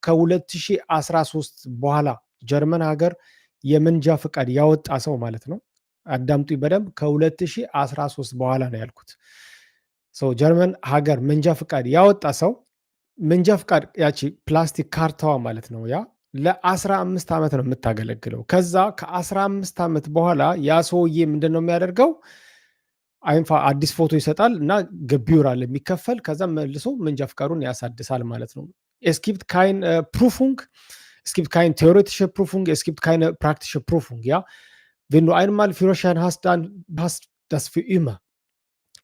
ከ2013 በኋላ ጀርመን ሀገር የመንጃ ፍቃድ ያወጣ ሰው ማለት ነው። አዳምጡኝ በደንብ ከ2013 በኋላ ነው ያልኩት። ጀርመን ሀገር መንጃ ፍቃድ ያወጣ ሰው መንጃ ፍቃድ ያቺ ፕላስቲክ ካርታዋ ማለት ነው ያ ለ15 ዓመት ነው የምታገለግለው። ከዛ ከ15 ዓመት በኋላ ያ ሰውዬ ምንድን ነው የሚያደርገው? አዲስ ፎቶ ይሰጣል እና ገቢውራል የሚከፈል ከዛ መልሶ መንጃ ፍቃዱን ያሳድሳል ማለት ነው። ኤስኪፕት ካይን ፕሩፉንግ es gibt keine theoretische Prüfung, es gibt keine praktische Prüfung, ja. Wenn du einmal Führerschein hast, dann hast das für immer.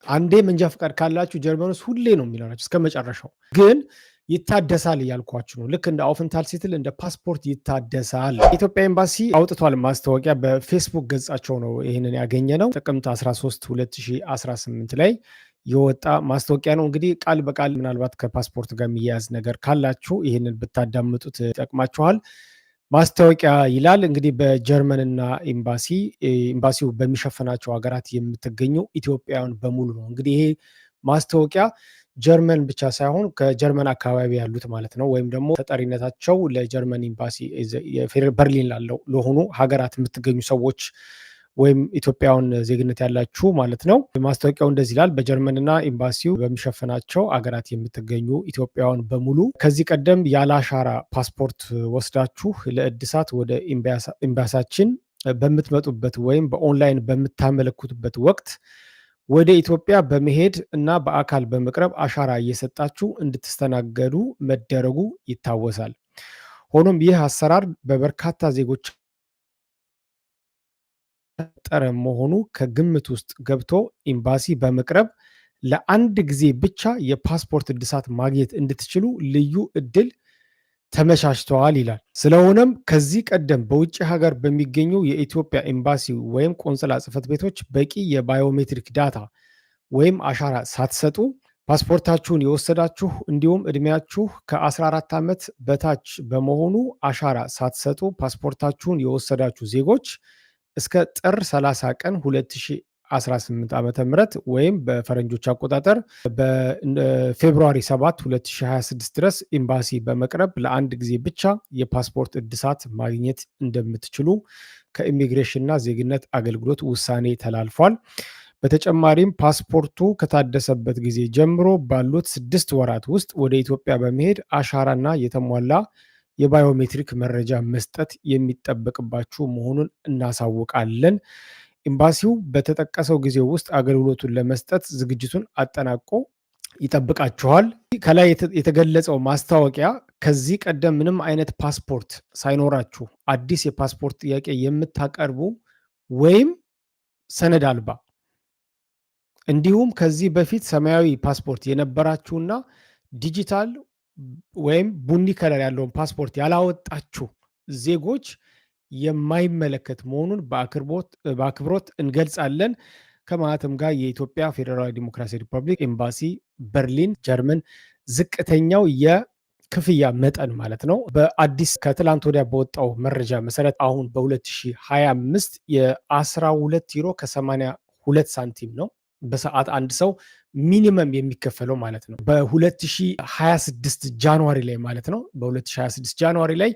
አንዴ መንጃ ፍቃድ ካላችሁ ጀርመን ውስጥ ሁሌ ነው የሚኖራችሁ እስከ መጨረሻው። ግን ይታደሳል እያልኳችሁ ነው። ልክ እንደ አውፍንታልሲትል እንደ ፓስፖርት ይታደሳል። ኢትዮጵያ ኤምባሲ አውጥቷል ማስታወቂያ በፌስቡክ ገጻቸው ነው ይህንን ያገኘ ነው። ጥቅምት 13 2018 ላይ የወጣ ማስታወቂያ ነው። እንግዲህ ቃል በቃል ምናልባት ከፓስፖርት ጋር የሚያያዝ ነገር ካላችሁ ይህንን ብታዳምጡት ይጠቅማችኋል። ማስታወቂያ ይላል እንግዲህ በጀርመንና ኤምባሲው በሚሸፈናቸው ሀገራት የምትገኙ ኢትዮጵያውያን በሙሉ ነው። እንግዲህ ይሄ ማስታወቂያ ጀርመን ብቻ ሳይሆን ከጀርመን አካባቢ ያሉት ማለት ነው፣ ወይም ደግሞ ተጠሪነታቸው ለጀርመን ኤምባሲ በርሊን ለሆኑ ሀገራት የምትገኙ ሰዎች ወይም ኢትዮጵያውን ዜግነት ያላችሁ ማለት ነው። ማስታወቂያው እንደዚህ ይላል። በጀርመንና ኤምባሲው በሚሸፍናቸው አገራት የምትገኙ ኢትዮጵያውያን በሙሉ ከዚህ ቀደም ያለ አሻራ ፓስፖርት ወስዳችሁ ለእድሳት ወደ ኤምባሲያችን በምትመጡበት ወይም በኦንላይን በምታመለክቱበት ወቅት ወደ ኢትዮጵያ በመሄድ እና በአካል በመቅረብ አሻራ እየሰጣችሁ እንድትስተናገዱ መደረጉ ይታወሳል። ሆኖም ይህ አሰራር በበርካታ ዜጎች ጠረ መሆኑ ከግምት ውስጥ ገብቶ ኤምባሲ በመቅረብ ለአንድ ጊዜ ብቻ የፓስፖርት እድሳት ማግኘት እንድትችሉ ልዩ እድል ተመቻችተዋል ይላል። ስለሆነም ከዚህ ቀደም በውጭ ሀገር በሚገኙ የኢትዮጵያ ኤምባሲ ወይም ቆንስላ ጽሕፈት ቤቶች በቂ የባዮሜትሪክ ዳታ ወይም አሻራ ሳትሰጡ ፓስፖርታችሁን የወሰዳችሁ እንዲሁም እድሜያችሁ ከ14 ዓመት በታች በመሆኑ አሻራ ሳትሰጡ ፓስፖርታችሁን የወሰዳችሁ ዜጎች እስከ ጥር 30 ቀን 2018 ዓ.ም ወይም በፈረንጆች አቆጣጠር በፌብሩዋሪ 7 2026 ድረስ ኤምባሲ በመቅረብ ለአንድ ጊዜ ብቻ የፓስፖርት እድሳት ማግኘት እንደምትችሉ ከኢሚግሬሽንና ዜግነት አገልግሎት ውሳኔ ተላልፏል። በተጨማሪም ፓስፖርቱ ከታደሰበት ጊዜ ጀምሮ ባሉት 6 ወራት ውስጥ ወደ ኢትዮጵያ በመሄድ አሻራና የተሟላ የባዮሜትሪክ መረጃ መስጠት የሚጠበቅባችሁ መሆኑን እናሳውቃለን። ኤምባሲው በተጠቀሰው ጊዜ ውስጥ አገልግሎቱን ለመስጠት ዝግጅቱን አጠናቆ ይጠብቃችኋል። ከላይ የተገለጸው ማስታወቂያ ከዚህ ቀደም ምንም አይነት ፓስፖርት ሳይኖራችሁ አዲስ የፓስፖርት ጥያቄ የምታቀርቡ ወይም ሰነድ አልባ እንዲሁም ከዚህ በፊት ሰማያዊ ፓስፖርት የነበራችሁና ዲጂታል ወይም ቡኒ ከለር ያለውን ፓስፖርት ያላወጣችሁ ዜጎች የማይመለከት መሆኑን በአክብሮት እንገልጻለን። ከማህተም ጋር የኢትዮጵያ ፌዴራላዊ ዲሞክራሲያዊ ሪፐብሊክ ኤምባሲ በርሊን ጀርመን። ዝቅተኛው የክፍያ መጠን ማለት ነው በአዲስ ከትላንት ወዲያ በወጣው መረጃ መሰረት አሁን በ2025 የ12 ዩሮ ከ82 ሳንቲም ነው በሰዓት አንድ ሰው ሚኒመም የሚከፈለው ማለት ነው። በ2026 ጃንዋሪ ላይ ማለት ነው በ2026 ጃንዋሪ ላይ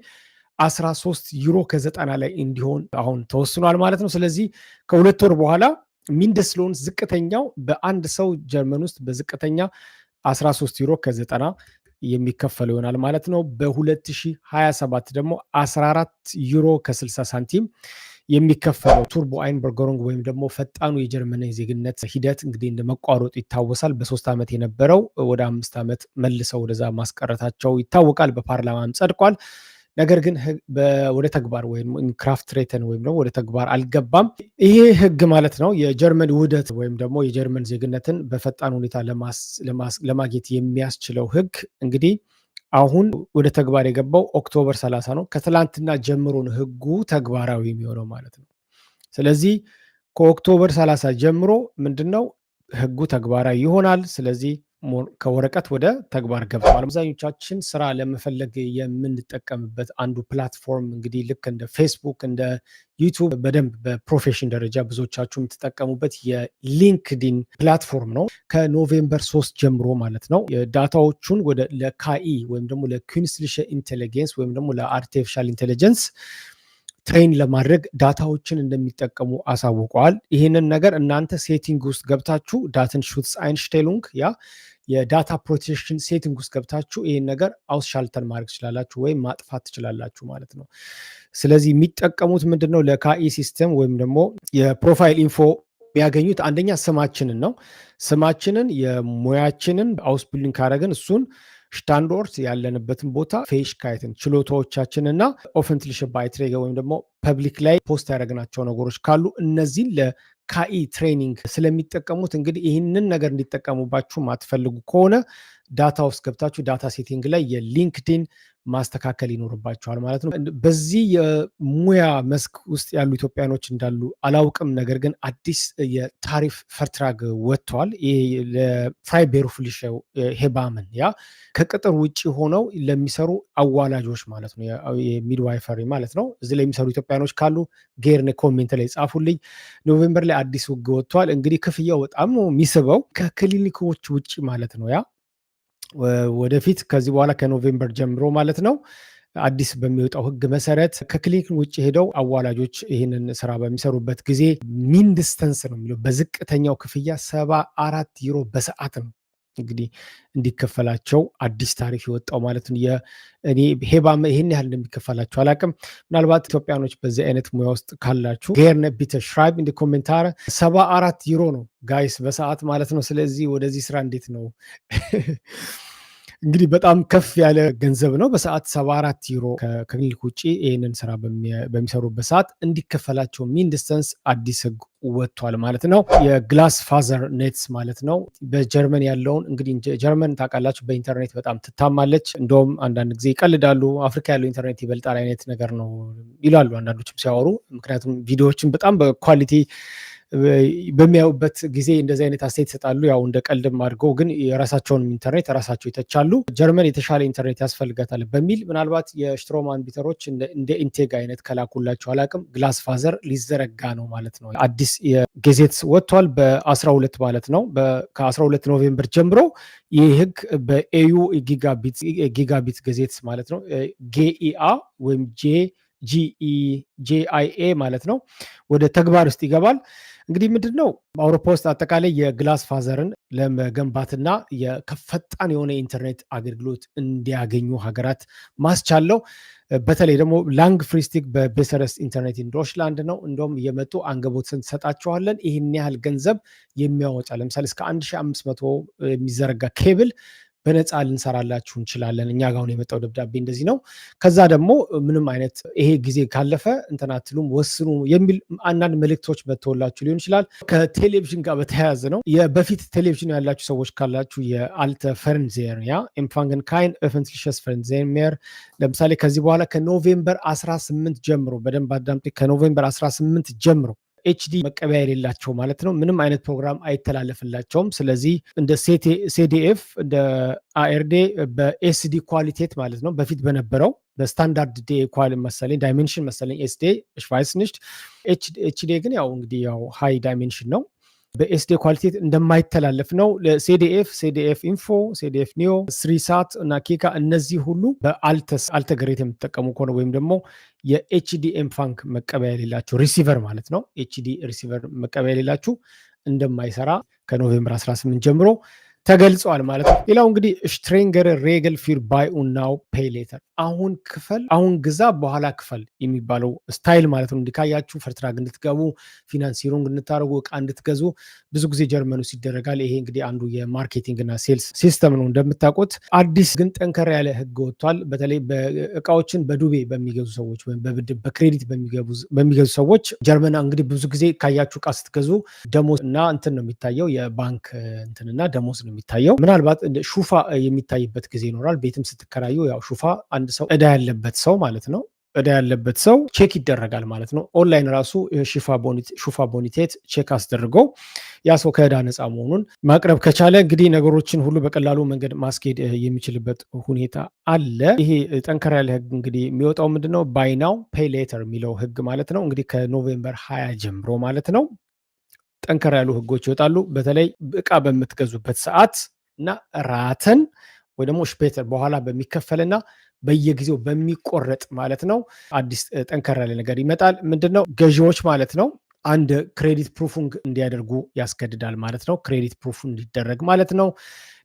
13 ዩሮ ከ90 ላይ እንዲሆን አሁን ተወስኗል ማለት ነው። ስለዚህ ከሁለት ወር በኋላ ሚንደስሎን ዝቅተኛው በአንድ ሰው ጀርመን ውስጥ በዝቅተኛ 13 ዩሮ ከ90 የሚከፈለው ይሆናል ማለት ነው። በ2027 ደግሞ 14 ዩሮ ከ60 ሳንቲም የሚከፈለው ቱርቦ አይንበርገሮንግ ወይም ደግሞ ፈጣኑ የጀርመን ዜግነት ሂደት እንግዲህ እንደ መቋረጡ ይታወሳል። በ3 ዓመት የነበረው ወደ 5 ዓመት መልሰው ወደዛ ማስቀረታቸው ይታወቃል። በፓርላማም ጸድቋል። ነገር ግን ወደ ተግባር ወይም ክራፍት ሬተን ወይም ደግሞ ወደ ተግባር አልገባም። ይሄ ህግ ማለት ነው የጀርመን ውህደት ወይም ደግሞ የጀርመን ዜግነትን በፈጣን ሁኔታ ለማግኘት የሚያስችለው ህግ እንግዲህ አሁን ወደ ተግባር የገባው ኦክቶበር 30 ነው። ከትላንትና ጀምሮ ነው ህጉ ተግባራዊ የሚሆነው ማለት ነው። ስለዚህ ከኦክቶበር 30 ጀምሮ ምንድነው ህጉ ተግባራዊ ይሆናል። ስለዚህ ከወረቀት ወደ ተግባር ገብተዋል። አብዛኞቻችን ስራ ለመፈለግ የምንጠቀምበት አንዱ ፕላትፎርም እንግዲህ ልክ እንደ ፌስቡክ እንደ ዩቱብ በደንብ በፕሮፌሽን ደረጃ ብዙዎቻችሁ የምትጠቀሙበት የሊንክዲን ፕላትፎርም ነው። ከኖቬምበር 3 ጀምሮ ማለት ነው ዳታዎቹን ወደ ለካኢ ወይም ደግሞ ለኩንስትliche ኢንቴሊጀንስ ወይም ደግሞ ለአርቲፊሻል ኢንቴሊጀንስ ትሬን ለማድረግ ዳታዎችን እንደሚጠቀሙ አሳውቀዋል። ይህንን ነገር እናንተ ሴቲንግ ውስጥ ገብታችሁ ዳተንሹትስ አይንስቴሉንግ የዳታ ፕሮቴክሽን ሴቲንግ ውስጥ ገብታችሁ ይህን ነገር አውስሻልተን ማድረግ ትችላላችሁ ወይም ማጥፋት ትችላላችሁ ማለት ነው። ስለዚህ የሚጠቀሙት ምንድነው ለካኢ ሲስተም ወይም ደግሞ የፕሮፋይል ኢንፎ የሚያገኙት አንደኛ ስማችንን ነው። ስማችንን የሙያችንን አውስቢልዲንግ ካረግን እሱን ስታንዶርት ያለንበትን ቦታ ፌሽካይትን ችሎታዎቻችንና ኦፈንትሊሽ ባይትሬገ ወይም ደግሞ ፐብሊክ ላይ ፖስት ያደረግናቸው ነገሮች ካሉ እነዚህን ለካኢ ትሬኒንግ ስለሚጠቀሙት እንግዲህ ይህንን ነገር እንዲጠቀሙባችሁ ማትፈልጉ ከሆነ ዳታ ውስጥ ገብታችሁ ዳታ ሴቲንግ ላይ የሊንክዲን ማስተካከል ይኖርባቸዋል ማለት ነው። በዚህ የሙያ መስክ ውስጥ ያሉ ኢትዮጵያኖች እንዳሉ አላውቅም። ነገር ግን አዲስ የታሪፍ ፈርትራግ ወጥተዋል። ይሄ ለፍራይቤሩፍሊሽ ሄባምን ከቅጥር ውጭ ሆነው ለሚሰሩ አዋላጆች ማለት ነው፣ የሚድዋይፈሪ ማለት ነው። እዚህ ላይ የሚሰሩ ኢትዮጵያኖች ካሉ ጌርኔ ኮሜንት ላይ ጻፉልኝ። ኖቬምበር ላይ አዲስ ህግ ወጥተዋል። እንግዲህ ክፍያው በጣም ነው የሚስበው ከክሊኒኮች ውጭ ማለት ነው። ወደፊት ከዚህ በኋላ ከኖቬምበር ጀምሮ ማለት ነው አዲስ በሚወጣው ህግ መሰረት ከክሊኒክ ውጭ ሄደው አዋላጆች ይህንን ስራ በሚሰሩበት ጊዜ ሚንድስተንስ ነው የሚለው በዝቅተኛው ክፍያ 74 ዩሮ በሰዓት ነው እንግዲህ እንዲከፈላቸው አዲስ ታሪፍ የወጣው ማለት ነው። እኔ ሄባም ይሄን ያህል እንደሚከፈላቸው አላውቅም። ምናልባት ኢትዮጵያኖች በዚህ አይነት ሙያ ውስጥ ካላችሁ ጌርነ ቢተ ሽራይብ እንደ ኮሜንታር 74 ዩሮ ነው ጋይስ በሰዓት ማለት ነው። ስለዚህ ወደዚህ ስራ እንዴት ነው እንግዲህ በጣም ከፍ ያለ ገንዘብ ነው። በሰዓት 74 ዩሮ ከክሊኒክ ውጭ ይህንን ስራ በሚሰሩበት ሰዓት እንዲከፈላቸው ሚንድስተንስ አዲስ ህግ ወጥቷል ማለት ነው። የግላስ ፋዘር ኔትስ ማለት ነው በጀርመን ያለውን እንግዲህ ጀርመን ታውቃላችሁ በኢንተርኔት በጣም ትታማለች። እንደውም አንዳንድ ጊዜ ይቀልዳሉ አፍሪካ ያለው ኢንተርኔት ይበልጣል አይነት ነገር ነው ይላሉ አንዳንዶችም ሲያወሩ። ምክንያቱም ቪዲዮዎችን በጣም በኳሊቲ በሚያዩበት ጊዜ እንደዚህ አይነት አስተያየት ይሰጣሉ። ያው እንደ ቀልድም አድርገው ግን የራሳቸውን ኢንተርኔት ራሳቸው ይተቻሉ። ጀርመን የተሻለ ኢንተርኔት ያስፈልጋታል በሚል ምናልባት የሽትሮማን ቢተሮች እንደ ኢንቴግ አይነት ከላኩላቸው አላቅም። ግላስ ፋዘር ሊዘረጋ ነው ማለት ነው። አዲስ የጌዜት ወጥቷል በ12 ማለት ነው። ከ12 ኖቬምበር ጀምሮ ይህ ህግ በኤዩ ጊጋቢት ጌዜት ማለት ነው ጌኢአ ወይም ጂአይኤ ማለት ነው ወደ ተግባር ውስጥ ይገባል። እንግዲህ ምንድን ነው በአውሮፓ ውስጥ አጠቃላይ የግላስ ፋዘርን ለመገንባትና ፈጣን የሆነ ኢንተርኔት አገልግሎት እንዲያገኙ ሀገራት ማስቻለው። በተለይ ደግሞ ላንግ ፍሪስቲክ በቤሰረስ ኢንተርኔት ኢን ዶችላንድ ነው። እንደውም እየመጡ አንገቦት እንሰጣቸዋለን ይህን ያህል ገንዘብ የሚያወጣ ለምሳሌ እስከ 1500 የሚዘረጋ ኬብል በነፃ ልንሰራላችሁ እንችላለን። እኛ ጋር አሁን የመጣው ደብዳቤ እንደዚህ ነው። ከዛ ደግሞ ምንም አይነት ይሄ ጊዜ ካለፈ እንትናትሉም ወስኑ የሚል አንዳንድ መልእክቶች መጥተውላችሁ ሊሆን ይችላል። ከቴሌቪዥን ጋር በተያያዘ ነው። በፊት ቴሌቪዥን ያላችሁ ሰዎች ካላችሁ የአልተ ፈርንዜር ኤምፋንገን ካይን öffentliches ፈርንዜር ለምሳሌ ከዚህ በኋላ ከኖቬምበር 18 ጀምሮ በደንብ አዳምጤ ከኖቬምበር 18 ጀምሮ ኤችዲ መቀበያ የሌላቸው ማለት ነው። ምንም አይነት ፕሮግራም አይተላለፍላቸውም። ስለዚህ እንደ ሲዲኤፍ እንደ አርዴ በኤስዲ ኳሊቴት ማለት ነው በፊት በነበረው በስታንዳርድ ዴ ኳል መሰለኝ ዳይሜንሽን መሰለኝ ኤስዲ ሽቫይስ ንሽት ኤችዲ ግን ያው እንግዲህ ያው ሃይ ዳይሜንሽን ነው በኤስዲ ኳሊቴት እንደማይተላለፍ ነው። ሲዲኤፍ ኢንፎ ሲዲኤፍ ኒዮ ስሪሳት እና ኬካ እነዚህ ሁሉ በአልተግሬት የምትጠቀሙ ከሆነ ወይም ደግሞ የኤችዲኤም ፋንክ መቀበያ የሌላችሁ ሪሲቨር ማለት ነው ኤችዲ ሪሲቨር መቀበያ የሌላችሁ እንደማይሰራ ከኖቬምበር 18 ጀምሮ ተገልጿል ማለት ነው። ሌላው እንግዲህ ስትሬንገር ሬገል ፊር ባይ ኡናው ፔይ ሌተር አሁን ክፈል አሁን ግዛ በኋላ ክፈል የሚባለው ስታይል ማለት ነው። እንዲካያችሁ ፈርትራግ እንድትገቡ ፊናንሲሩንግ እንድታደርጉ እቃ እንድትገዙ ብዙ ጊዜ ጀርመኑ ይደረጋል። ይሄ እንግዲህ አንዱ የማርኬቲንግ እና ሴልስ ሲስተም ነው እንደምታውቁት። አዲስ ግን ጠንከር ያለ ህግ ወጥቷል። በተለይ እቃዎችን በዱቤ በሚገዙ ሰዎች ወይም በክሬዲት በሚገዙ ሰዎች ጀርመን እንግዲህ ብዙ ጊዜ ካያችሁ እቃ ስትገዙ ደሞዝ እና እንትን ነው የሚታየው የባንክ እንትንና ደሞዝ ነው የሚታየው። ምናልባት ሹፋ የሚታይበት ጊዜ ይኖራል። ቤትም ስትከራዩ ያው ሹፋ አንድ ሰው እዳ ያለበት ሰው ማለት ነው እዳ ያለበት ሰው ቼክ ይደረጋል ማለት ነው። ኦንላይን ራሱ ሹፋ ቦኒቴት ቼክ አስደርገው ያ ሰው ከእዳ ነፃ መሆኑን ማቅረብ ከቻለ እንግዲህ ነገሮችን ሁሉ በቀላሉ መንገድ ማስኬድ የሚችልበት ሁኔታ አለ። ይሄ ጠንከር ያለ ህግ እንግዲህ የሚወጣው ምንድነው ባይ ናው ፔይ ሌተር የሚለው ህግ ማለት ነው። እንግዲህ ከኖቬምበር 20 ጀምሮ ማለት ነው ጠንከር ያሉ ህጎች ይወጣሉ። በተለይ እቃ በምትገዙበት ሰዓት እና ራተን ወይ ደግሞ ሽፔተር በኋላ በሚከፈልና በየጊዜው በሚቆረጥ ማለት ነው አዲስ ጠንከር ያለ ነገር ይመጣል። ምንድነው ገዢዎች ማለት ነው አንድ ክሬዲት ፕሩፉንግ እንዲያደርጉ ያስገድዳል ማለት ነው። ክሬዲት ፕሩፍ እንዲደረግ ማለት ነው።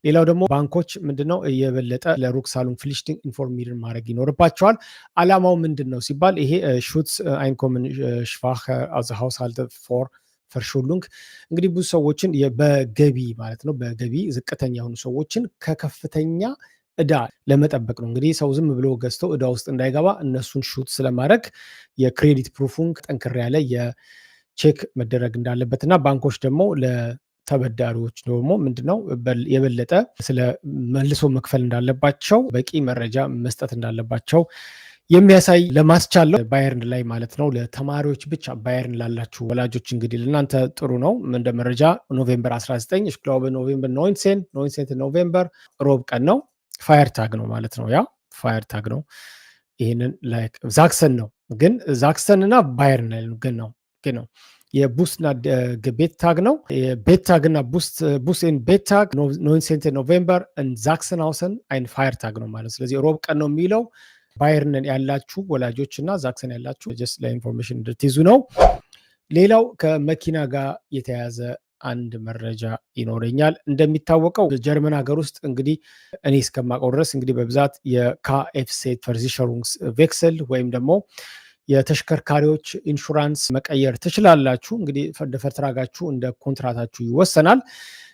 ሌላው ደግሞ ባንኮች ምንድነው የበለጠ ለሩክ ሳሉን ፍሊሽቲንግ ኢንፎርሚርን ማድረግ ይኖርባቸዋል። አላማው ምንድነው ሲባል ይሄ ሹትስ አይንኮምን ሽቫህ አዝ ሃውስሃልድ ፎር ፈርሹሉንግ እንግዲህ ብዙ ሰዎችን በገቢ ማለት ነው በገቢ ዝቅተኛ የሆኑ ሰዎችን ከከፍተኛ እዳ ለመጠበቅ ነው። እንግዲህ ሰው ዝም ብሎ ገዝቶ እዳ ውስጥ እንዳይገባ እነሱን ሹት ስለማድረግ የክሬዲት ፕሩፉንግ ጠንክር ያለ የቼክ መደረግ እንዳለበትና ባንኮች ደግሞ ለተበዳሪዎች ደግሞ ምንድነው የበለጠ ስለ መልሶ መክፈል እንዳለባቸው በቂ መረጃ መስጠት እንዳለባቸው የሚያሳይ ለማስቻለው ባየርን ላይ ማለት ነው። ለተማሪዎች ብቻ ባየርን ላላችሁ ወላጆች እንግዲህ ለእናንተ ጥሩ ነው። እንደ መረጃ ኖቬምበር 19 ሽክላው በኖቬምበር 19 ኖቬምበር ሮብ ቀን ነው። ፋየር ታግ ነው ማለት ነው። ያ ፋየር ታግ ነው። ይሄንን ላይክ ዛክሰን ነው ግን ዛክሰን እና ባየርን ግን ነው የቡስና ቤት ታግ ነው። የቤት ታግ እና ቡስን ቤት ታግ 19 ኖቬምበር ዛክሰን ሃውሰን አይን ፋየር ታግ ነው ማለት። ስለዚህ ሮብ ቀን ነው የሚለው ባየርን ያላችሁ ወላጆች እና ዛክሰን ያላችሁ ጀስት ለኢንፎርሜሽን እንድትይዙ ነው። ሌላው ከመኪና ጋር የተያዘ አንድ መረጃ ይኖረኛል። እንደሚታወቀው ጀርመን ሀገር ውስጥ እንግዲህ እኔ እስከማውቀው ድረስ እንግዲህ በብዛት የካኤፍሴት ቨርዚሸሩንግስ ቬክሰል ወይም ደግሞ የተሽከርካሪዎች ኢንሹራንስ መቀየር ትችላላችሁ። እንግዲህ ፈርትራጋችሁ እንደ ኮንትራታችሁ ይወሰናል።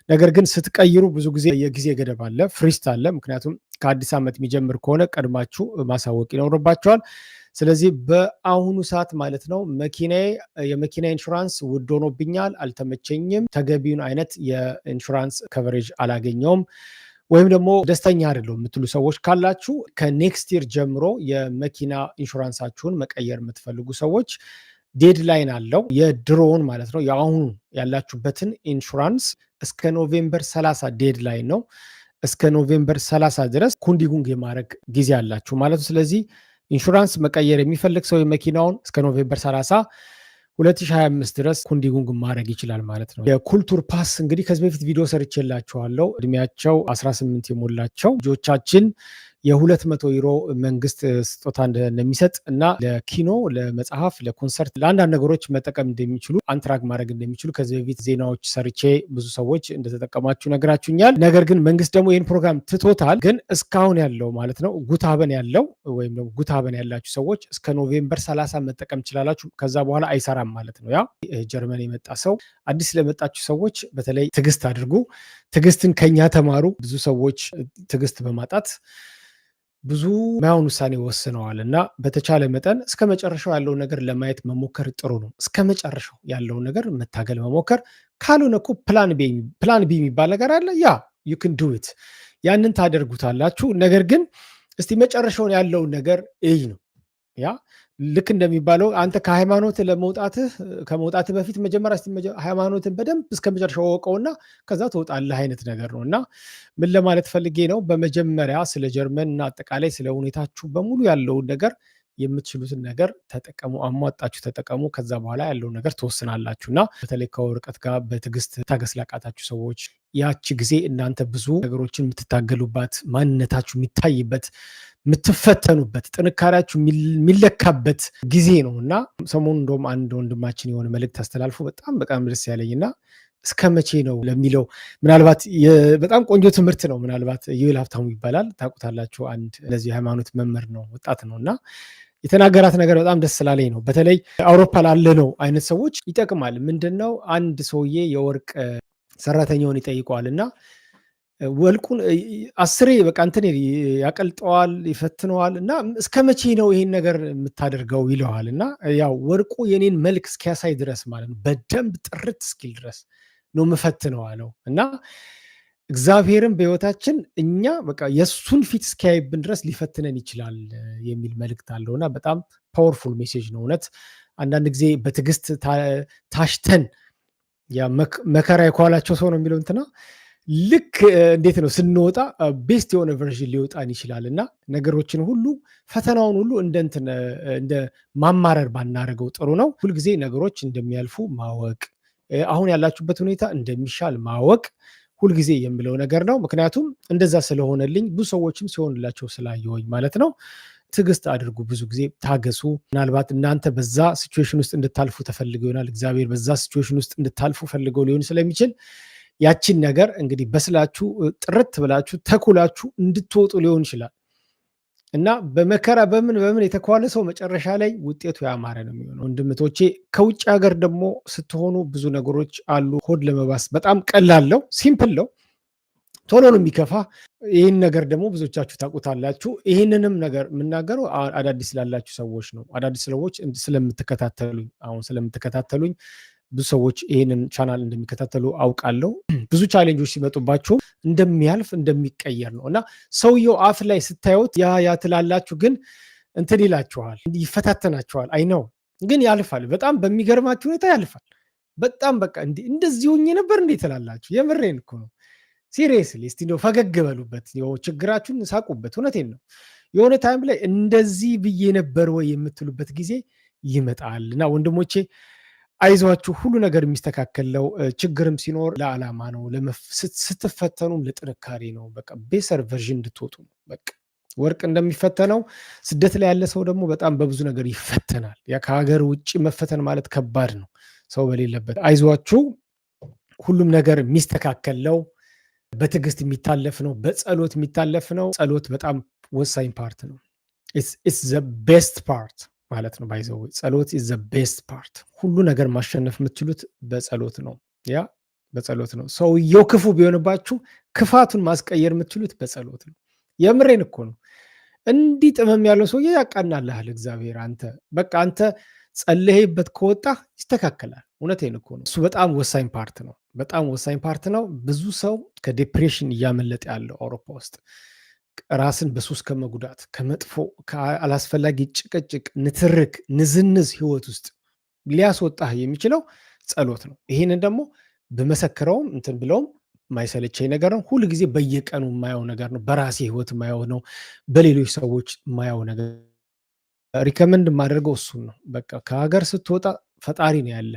ነገር ግን ስትቀይሩ ብዙ ጊዜ የጊዜ ገደብ አለ፣ ፍሪስት አለ። ምክንያቱም ከአዲስ ዓመት የሚጀምር ከሆነ ቀድማችሁ ማሳወቅ ይኖርባቸዋል። ስለዚህ በአሁኑ ሰዓት ማለት ነው የመኪና ኢንሹራንስ ውድ ሆኖብኛል፣ አልተመቸኝም፣ ተገቢውን አይነት የኢንሹራንስ ከቨሬጅ አላገኘውም ወይም ደግሞ ደስተኛ አይደለም የምትሉ ሰዎች ካላችሁ ከኔክስት ይር ጀምሮ የመኪና ኢንሹራንሳችሁን መቀየር የምትፈልጉ ሰዎች ዴድላይን አለው። የድሮውን ማለት ነው የአሁኑ ያላችሁበትን ኢንሹራንስ እስከ ኖቬምበር 30 ዴድላይን ነው። እስከ ኖቬምበር 30 ድረስ ኩንዲጉንግ የማድረግ ጊዜ አላችሁ ማለት ነው። ስለዚህ ኢንሹራንስ መቀየር የሚፈልግ ሰው የመኪናውን እስከ ኖቬምበር 30 2025 ድረስ ኩንዲጉንግ ማድረግ ይችላል ማለት ነው። የኩልቱር ፓስ እንግዲህ ከዚህ በፊት ቪዲዮ ሰርቼላችኋለሁ። እድሜያቸው 18 የሞላቸው ልጆቻችን የ200 ዩሮ መንግስት ስጦታ እንደሚሰጥ እና ለኪኖ፣ ለመጽሐፍ፣ ለኮንሰርት፣ ለአንዳንድ ነገሮች መጠቀም እንደሚችሉ አንትራክ ማድረግ እንደሚችሉ ከዚህ በፊት ዜናዎች ሰርቼ ብዙ ሰዎች እንደተጠቀማችሁ ነግራችሁኛል። ነገር ግን መንግስት ደግሞ ይህን ፕሮግራም ትቶታል። ግን እስካሁን ያለው ማለት ነው ጉታበን ያለው ወይም ደግሞ ጉታበን ያላችሁ ሰዎች እስከ ኖቬምበር 30 መጠቀም ትችላላችሁ። ከዛ በኋላ አይሰራም ማለት ነው። ያ ጀርመን የመጣ ሰው አዲስ ለመጣችሁ ሰዎች በተለይ ትዕግስት አድርጉ። ትዕግስትን ከኛ ተማሩ። ብዙ ሰዎች ትዕግስት በማጣት ብዙ ማይሆን ውሳኔ ወስነዋል እና በተቻለ መጠን እስከ መጨረሻው ያለውን ነገር ለማየት መሞከር ጥሩ ነው። እስከ መጨረሻው ያለውን ነገር መታገል መሞከር። ካልሆነ እኮ ፕላን ቢ የሚባል ነገር አለ። ያ you can do it ያንን ታደርጉታላችሁ። ነገር ግን እስቲ መጨረሻውን ያለውን ነገር እይ ነው። ያ ልክ እንደሚባለው አንተ ከመውጣትህ በፊት መጀመሪያ ሃይማኖትን በደንብ እስከ መጨረሻው ወቀውና ከዛ ትወጣለህ አይነት ነገር ነው እና ምን ለማለት ፈልጌ ነው፣ በመጀመሪያ ስለ ጀርመን እና አጠቃላይ ስለ ሁኔታችሁ በሙሉ ያለውን ነገር የምትችሉትን ነገር ተጠቀሙ፣ አሟጣችሁ ተጠቀሙ። ከዛ በኋላ ያለውን ነገር ትወስናላችሁ እና በተለይ ከወረቀት ጋር በትዕግስት ታገስ ላቃታችሁ ሰዎች ያቺ ጊዜ እናንተ ብዙ ነገሮችን የምትታገሉባት፣ ማንነታችሁ የሚታይበት፣ የምትፈተኑበት፣ ጥንካሬያችሁ የሚለካበት ጊዜ ነው እና ሰሞኑን እንደውም አንድ ወንድማችን የሆነ መልእክት አስተላልፎ በጣም ደስ ያለኝና እስከ መቼ ነው ለሚለው ምናልባት በጣም ቆንጆ ትምህርት ነው። ምናልባት ይል ሀብታሙ ይባላል፣ ታውቁታላችሁ። አንድ ለዚህ ሃይማኖት መምህር ነው፣ ወጣት ነው እና የተናገራት ነገር በጣም ደስ ስላለኝ ነው። በተለይ አውሮፓ ላለነው አይነት ሰዎች ይጠቅማል። ምንድነው አንድ ሰውዬ የወርቅ ሰራተኛውን ይጠይቀዋል እና ወልቁን 10 በቃ እንትን ያቀልጠዋል፣ ይፈትነዋል እና እስከ መቼ ነው ይሄን ነገር የምታደርገው ይለዋል እና ያው ወርቁ የኔን መልክ እስኪያሳይ ድረስ ማለት ነው፣ በደንብ ጥርት እስኪል ድረስ ነው የምፈትነው አለው እና እግዚአብሔርም በሕይወታችን እኛ በቃ የእሱን ፊት እስኪያይብን ድረስ ሊፈትነን ይችላል የሚል መልእክት አለውና በጣም ፓወርፉል ሜሴጅ ነው። እውነት አንዳንድ ጊዜ በትዕግስት ታሽተን መከራ የኳላቸው ሰው ነው የሚለው እንትና ልክ እንዴት ነው ስንወጣ ቤስት የሆነ ቨርዥን ሊወጣን ይችላል እና ነገሮችን ሁሉ ፈተናውን ሁሉ እንደ ማማረር ባናደርገው ጥሩ ነው። ሁልጊዜ ነገሮች እንደሚያልፉ ማወቅ፣ አሁን ያላችሁበት ሁኔታ እንደሚሻል ማወቅ ሁልጊዜ የምለው ነገር ነው። ምክንያቱም እንደዛ ስለሆነልኝ ብዙ ሰዎችም ሲሆንላቸው ስላየሁኝ ማለት ነው። ትዕግስት አድርጉ፣ ብዙ ጊዜ ታገሱ። ምናልባት እናንተ በዛ ሲቹዌሽን ውስጥ እንድታልፉ ተፈልገው ይሆናል። እግዚአብሔር በዛ ሲቹዌሽን ውስጥ እንድታልፉ ፈልገው ሊሆን ስለሚችል ያችን ነገር እንግዲህ በስላችሁ ጥርት ብላችሁ ተኩላችሁ እንድትወጡ ሊሆን ይችላል እና በመከራ በምን የተኳለ ሰው መጨረሻ ላይ ውጤቱ ያማረ ነው የሚሆነው። ወንድምቶቼ ከውጭ ሀገር ደግሞ ስትሆኑ ብዙ ነገሮች አሉ። ሆድ ለመባስ በጣም ቀላል ነው፣ ሲምፕል ነው፣ ቶሎ ነው የሚከፋ። ይህን ነገር ደግሞ ብዙዎቻችሁ ታውቁታላችሁ። ይህንንም ነገር የምናገረው አዳዲስ ላላችሁ ሰዎች ነው። አዳዲስ ሰዎች ስለምትከታተሉኝ ብዙ ሰዎች ይህንን ቻናል እንደሚከታተሉ አውቃለሁ። ብዙ ቻሌንጆች ሲመጡባችሁ እንደሚያልፍ እንደሚቀየር ነው እና ሰውየው አፍ ላይ ስታዩት ያ ትላላችሁ፣ ግን እንትን ይላችኋል፣ ይፈታተናችኋል። አይ ነው ግን ያልፋል። በጣም በሚገርማችሁ ሁኔታ ያልፋል። በጣም በቃ እንደዚህ ሆኜ ነበር እንዴ ትላላችሁ። የምሬን እኮ ነው። ሲሪየስሊ እስቲ እንደው ፈገግ በሉበት፣ ችግራችሁን ሳቁበት። እውነቴን ነው። የሆነ ታይም ላይ እንደዚህ ብዬ ነበር ወይ የምትሉበት ጊዜ ይመጣል እና ወንድሞቼ አይዟችሁ፣ ሁሉ ነገር የሚስተካከለው ችግርም ሲኖር ለዓላማ ነው። ስትፈተኑም ለጥንካሬ ነው። በቃ ቤሰር ቨርዥን እንድትወጡ ነው። በቃ ወርቅ እንደሚፈተነው ስደት ላይ ያለ ሰው ደግሞ በጣም በብዙ ነገር ይፈተናል። ያ ከሀገር ውጭ መፈተን ማለት ከባድ ነው፣ ሰው በሌለበት። አይዟችሁ፣ ሁሉም ነገር የሚስተካከለው በትዕግስት የሚታለፍ ነው፣ በጸሎት የሚታለፍ ነው። ጸሎት በጣም ወሳኝ ፓርት ነው። ኢትስ ዘ ቤስት ፓርት ማለት ነው። ባይዘው ጸሎት ኢዝ ዘ ቤስት ፓርት። ሁሉ ነገር ማሸነፍ የምትችሉት በጸሎት ነው። ያ በጸሎት ነው። ሰውየው ክፉ ቢሆንባችሁ ክፋቱን ማስቀየር የምትችሉት በጸሎት ነው። የምሬን እኮ ነው። እንዲህ ጥመም ያለው ሰውዬ ያቃናልሃል እግዚአብሔር። አንተ ጸለይበት ከወጣ ይስተካከላል። እውነቴን እኮ ነው። እሱ በጣም ወሳኝ ፓርት ነው። በጣም ወሳኝ ፓርት ነው። ብዙ ሰው ከዲፕሬሽን እያመለጠ ያለው አውሮፓ ውስጥ ራስን በሱስ ከመጉዳት ከመጥፎ ከአላስፈላጊ ጭቅጭቅ፣ ንትርክ፣ ንዝንዝ ህይወት ውስጥ ሊያስወጣህ የሚችለው ጸሎት ነው። ይህንን ደግሞ በመሰክረውም እንትን ብለውም የማይሰለቸኝ ነገር ነው። ሁል ጊዜ በየቀኑ የማየው ነገር ነው። በራሴ ህይወት የማየው ነው። በሌሎች ሰዎች የማየው ነገር ሪከመንድ የማደርገው እሱን ነው። በቃ ከሀገር ስትወጣ ፈጣሪ ነው ያለ።